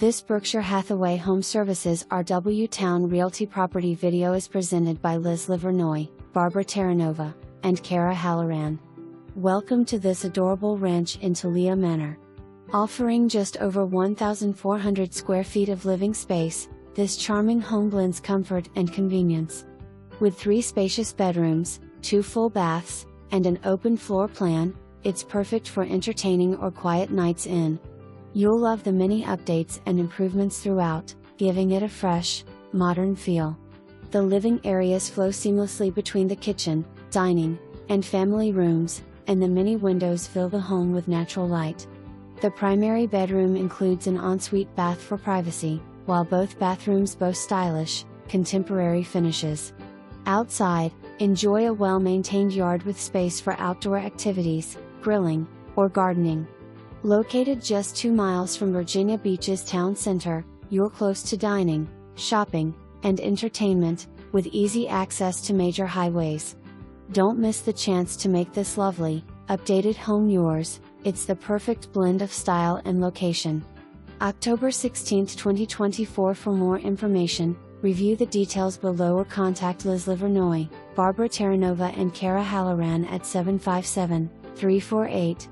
This Berkshire Hathaway HomeServices RW Towne Realty property video is presented by Liz Livernoy, Barbara Terranova, and Kara Halloran. Welcome to this adorable ranch in Thalia Manor. Offering just over 1,400 square feet of living space, this charming home blends comfort and convenience. With 3 spacious bedrooms, 2 full baths, and an open floor plan, it's perfect for entertaining or quiet nights in. You'll love the many updates and improvements throughout, giving it a fresh, modern feel. The living areas flow seamlessly between the kitchen, dining, and family rooms, and the many windows fill the home with natural light. The primary bedroom includes an ensuite bath for privacy, while both bathrooms boast stylish, contemporary finishes. Outside, enjoy a well-maintained yard with space for outdoor activities, grilling, or gardening. Located just 2 miles from Virginia Beach's town center, you're close to dining, shopping, and entertainment, with easy access to major highways. Don't miss the chance to make this lovely, updated home yours. It's the perfect blend of style and location. October 16, 2024. For more information, review the details below or contact Liz Livernoy, Barbara Terranova and Kara Halloran at 757-348-0032.